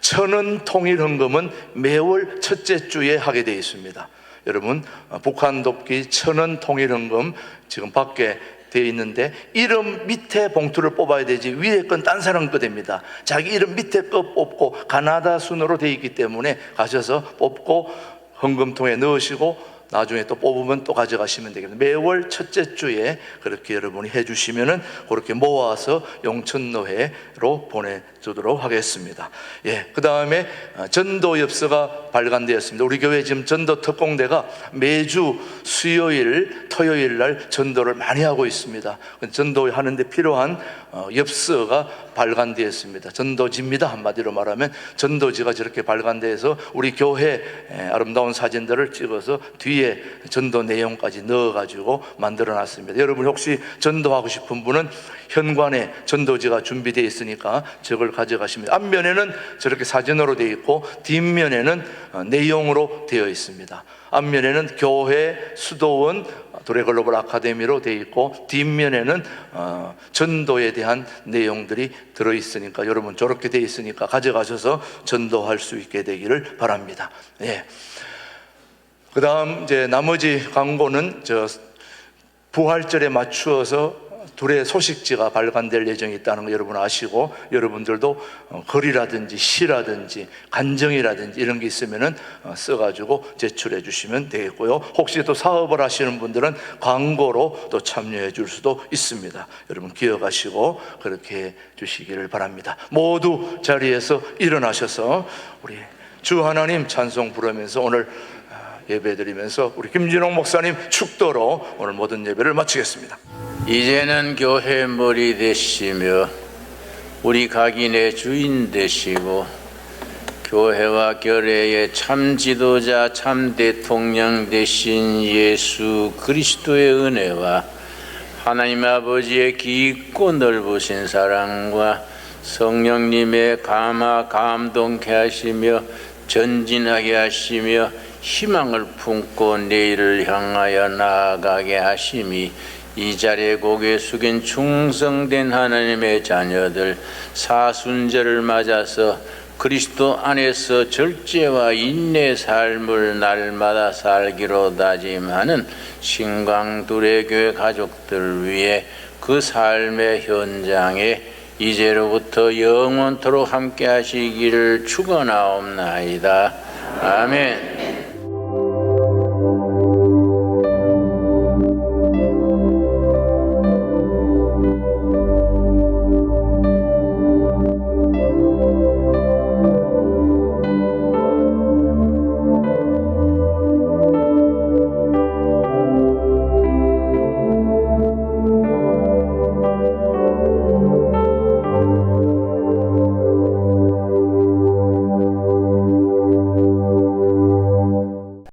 S1: 천원 통일 헌금은 매월 첫째 주에 하게 되어 있습니다. 여러분 북한 돕기 천원 통일 헌금 지금 밖에 되어 있는데 이름 밑에 봉투를 뽑아야 되지 위에 건 딴 사람 거 됩니다. 자기 이름 밑에 거 뽑고 가나다 순으로 되어 있기 때문에 가셔서 뽑고 헌금통에 넣으시고 나중에 또 뽑으면 또 가져가시면 되겠습니다. 매월 첫째 주에 그렇게 여러분이 해주시면은 그렇게 모아서 용천노회로 보내주도록 하겠습니다. 예, 그 다음에 전도 엽서가 발간되었습니다. 우리 교회 지금 전도 특공대가 매주 수요일, 토요일 날 전도를 많이 하고 있습니다. 전도하는데 필요한 엽서가 발간되었습니다. 전도지입니다. 한마디로 말하면 전도지가 저렇게 발간돼서 우리 교회 아름다운 사진들을 찍어서 뒤에 전도 내용까지 넣어가지고 만들어놨습니다. 여러분 혹시 전도하고 싶은 분은 현관에 전도지가 준비되어 있으니까 저걸 가져가시면, 앞면에는 저렇게 사진으로 되어 있고 뒷면에는 내용으로 되어 있습니다. 앞면에는 교회, 수도원, 도래글로벌 아카데미로 되어 있고 뒷면에는 전도에 대한 내용들이 들어있으니까 여러분 저렇게 되어 있으니까 가져가셔서 전도할 수 있게 되기를 바랍니다. 예. 그 다음 이제 나머지 광고는 부활절에 맞추어서 둘의 소식지가 발간될 예정이 있다는 거 여러분 아시고, 여러분들도 글이라든지 시라든지 간정이라든지 이런 게 있으면은 써가지고 제출해 주시면 되겠고요. 혹시 또 사업을 하시는 분들은 광고로 또 참여해 줄 수도 있습니다. 여러분 기억하시고 그렇게 해 주시기를 바랍니다. 모두 자리에서 일어나셔서 우리 주 하나님 찬송 부르면서 오늘 예배드리면서 우리 김진홍 목사님 축도로 오늘 모든 예배를 마치겠습니다.
S3: 이제는 교회 머리 되시며 우리 각인의 주인 되시고 교회와 교례의 참 지도자 참 대통령 되신 예수 그리스도의 은혜와 하나님 아버지의 깊고 넓으신 사랑과 성령님의 감동케 하시며 전진하게 하시며 희망을 품고 내일을 향하여 나아가게 하심이 이 자리에 고개 숙인 충성된 하나님의 자녀들 사순절을 맞아서 그리스도 안에서 절제와 인내 삶을 날마다 살기로 다짐하는 신광두레교회 가족들 위해 그 삶의 현장에 이제로부터 영원토록 함께 하시기를 축원하옵나이다. 아멘.